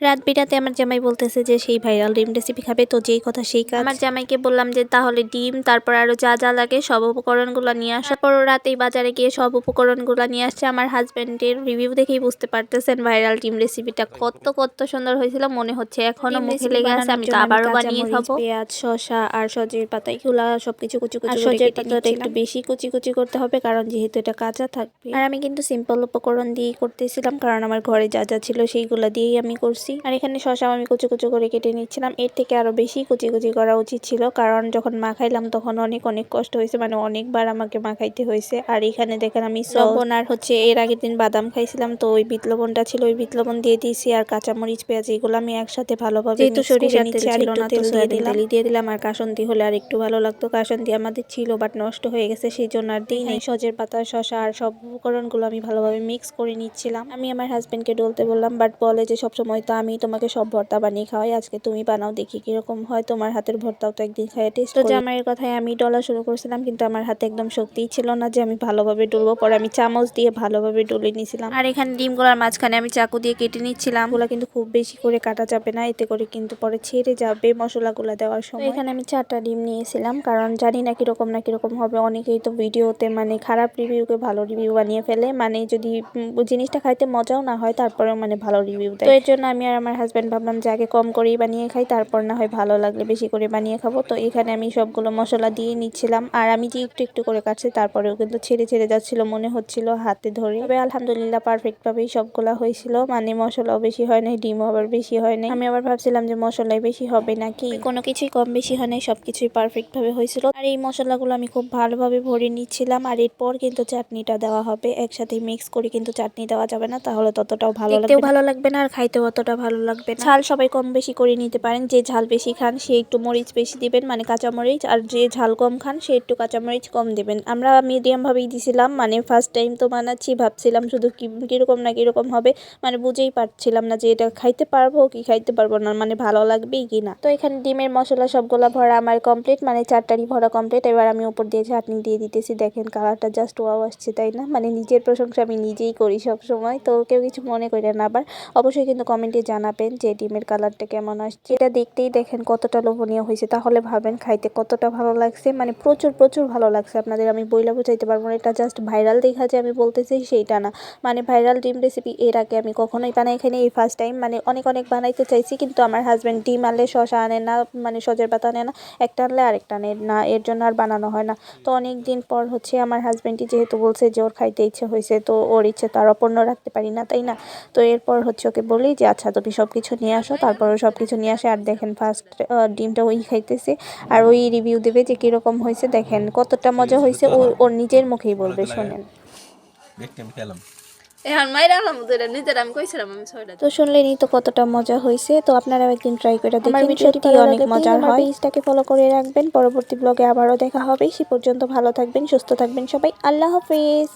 রাত বিরাতে আমার জামাই বলতেছে যে সেই ভাইরাল ডিম রেসিপি খাবে, তো যেই কথা সেই কাজ। আমার জামাইকে বললাম যে তাহলে ডিম, তারপর আরো যা যা লাগে সব উপকরণগুলো নিয়ে আসা। তারপর রাতেই বাজারে গিয়ে সব উপকরণগুলো নিয়ে আসছে। আমার হাজবেন্ডের রিভিউ দেখেই বুঝতে পারতেছেন ভাইরাল ডিম রেসিপিটা কত কত সুন্দর হয়েছিল, মনে হচ্ছে এখনো মুখে লেগে আছে। আমি তো আবারও বানিয়ে খাবো। পেঁয়াজ, শসা আর সজের পাতা এগুলা সবকিছু কুচি কুচি করে সজের পাতাটা একটু বেশি কুচি কুচি করতে হবে, কারণ যেহেতু এটা কাঁচা থাকবে। আর আমি কিন্তু সিম্পল উপকরণ দিয়েই করতেছিলাম, কারণ আমার ঘরে যা যা ছিল সেইগুলা দিয়েই আমি করছি। আর এখানে শসা আমি কুচি কুচি করে কেটে নিচ্ছিলাম। এর থেকে আরো বেশি কুচি কুচি করা উচিত ছিল, কারণ যখন মাখাইলাম তখন অনেক অনেক কষ্ট হয়েছে, মানে অনেকবার আমাকে মাখাইতে হয়েছে। আর এখানে দেখেন আমি লবণ আর এর আগের দিন বাদাম খাইছিলাম, তো ওই বিট লবণটা ছিল, ওই বিট লবণ দিয়ে দিয়েছি। আর কাঁচামরিচ, পেঁয়াজ এগুলো আমি একসাথে ভালোভাবে যেহেতু সরিষার তেল ছিল না, তো সয়াবিন তেল দিয়ে দিলাম। আর কাসুন্দি হলে আর একটু ভালো লাগতো। কাসুন্দি আমাদের ছিল বাট নষ্ট হয়ে গেছে, সেই জন্য আর দিই নাই। সজের পাতা, শসা আর সব উপকরণগুলো আমি ভালোভাবে মিক্স করে নিচ্ছিলাম। আমি আমার হাজবেন্ডকে ডলতে বললাম, বাট বলে যে সবসময় তো আমি তোমাকে সব ভর্তা বানিয়ে খাওয়াই, আজকে তুমি বানাও, দেখি কিরকম হয়, তোমার হাতের ভর্তাও তো একদিন খাইয়ে টেস্ট করি। তো জামাইয়ের কথায় আমি ডলা শুরু করছিলাম, কিন্তু আমার হাতে একদম শক্তিই ছিল না যে আমি ভালোভাবে ডলবো। পরে আমি চামচ দিয়ে ভালোভাবে ডলে নিয়েছিলাম। আর এখানে ডিমগুলোর মাঝখানে আমি চাকু দিয়ে কেটে নিচ্ছিলাম। ওগুলো কিন্তু খুব বেশি করে কাটা যাবে না, এতে করে কিন্তু পরে ছেড়ে যাবে মশলাগুলো দেওয়ার সময়। এখানে আমি 4টা ডিম নিয়েছিলাম, কারণ জানি না কিরকম হবে। অনেকেই তো ভিডিওতে মানে খারাপ রিভিউকে ভালো রিভিউ বানিয়ে ফেলে, মানে যদি জিনিসটা খাইতে মজাও না হয় তারপরেও মানে ভালো রিভিউ দেয়। তো এর জন্য আমি আর আমার হাজব্যান্ড ভাবলাম যে আগে কম করেই বানিয়ে খাই, তারপর না হয় ভালো লাগলে বেশি করে বানিয়ে খাবো। তো এখানে আমি সবগুলো মশলা দিয়ে নিচ্ছিলাম। আর আমি যে একটু একটু করে কাটছি, তারপরেও কিন্তু ছেড়ে ছেড়ে যাচ্ছিল, মনে হচ্ছিল হাতে ধরে। তবে আলহামদুলিল্লাহ পারফেক্ট ভাবেই সবগুলা হয়েছিল, মানে মশলাও বেশি হয় নাই, ডিমও আবার বেশি হয় নাই। আমি আবার ভাবছিলাম যে মশলাই বেশি হবে নাকি, কোনো কিছুই কম বেশি হয় নাই, সবকিছুই পারফেক্ট ভাবে হয়েছিল। আর এই মশলাগুলো আমি খুব ভালোভাবে ভরে নিচ্ছিলাম। আর এরপর কিন্তু চাটনিটা দেওয়া হবে, একসাথে মিক্স করে কিন্তু চাটনি দেওয়া যাবে না, তাহলে ততটাও ভালো লাগবে না আর খাইতেও অতটা ভালো লাগবে না। ঝাল সবাই কম বেশি করে নিতে পারেন, যে ঝাল বেশি খান সে একটু মরিচ বেশি দিবেন, মানে কাঁচামরিচ, আর যে ঝাল কম খান সে একটু কাঁচামরিচ কম দিবেন। আমরা মিডিয়াম ভাবেই দিছিলাম, মানে ফার্স্ট টাইম তো বানাচ্ছি, ভাবছিলাম শুধু কিরকম না কিরকম হবে, মানে বুঝেই পারছিলাম না যে এটা খাইতে পারবো কি খাইতে পারবো না, মানে ভালো লাগবেই কিনা। তো এখানে ডিমের মশলা সবগুলা ভরা আমার কমপ্লিট, মানে 4টারই ভরা কমপ্লিট। এবার আমি উপর দিয়ে চাটনি দিয়ে দিতেছি। দেখেন কালারটা জাস্ট ওয়াও আসছে, তাই না? মানে নিজের প্রশংসা আমি নিজেই করি সব সময়, তো কেউ কিছু মনে করেন না। আবার অবশ্যই কিন্তু কমেন্টে জানাবেন যে ডিমের কালারটা কেমন আসছে। এটা দেখতেই দেখেন কতটা লোভনীয় হয়েছে, তাহলে ভাবেন খাইতে কতটা ভালো লাগছে, মানে প্রচুর প্রচুর ভালো লাগছে। আপনাদের আমি বইলা বুঝাইতে পারবো না, এটা জাস্ট ভাইরাল দেখা যে আমি বলতেছি সেইটা না, মানে ভাইরাল ডিম রেসিপি এর আগে আমি কখনোই বানাই খাইনি, এই ফার্স্ট টাইম। মানে অনেক বানাইতে চাইছি, কিন্তু আমার হাজব্যান্ড ডিম আনলে শসা আনে না, মানে সজের পাতা আনে না, একটা আনলে আরেকটা আনে না, এর জন্য আর বানানো হয় না। তো অনেক দিন পর আমার হাজব্যান্ডই যেহেতু বলছে যে ওর খাইতে ইচ্ছে হয়েছে, তো ওর ইচ্ছে তো আর অপূর্ণ রাখতে পারি না, তাই না? তো এরপর ওকে বলি যে আচ্ছা তুমি সব কিছু নিয়ে আসো, তারপর ও সব কিছু নিয়ে আসে। আর দেখেন ফার্স্ট ডিমটা ওই খাইতেছে, আর ওই রিভিউ দেবে যে কিরকম হয়েছে। দেখেন কতটা মজা হয়েছে, ওর নিজের মুখেই বলবে, শোনেন। তো শুনলেনই তো কতটা মজা হয়েছে। তো আপনারাও একদিন ট্রাই করে দেখেন, সত্যি অনেক মজার হয়। পেজটাকে ফলো করে রাখবেন, পরবর্তী ব্লগে আবারও দেখা হবে। সে পর্যন্ত ভালো থাকবেন, সুস্থ থাকবেন সবাই। আল্লাহ হাফেজ।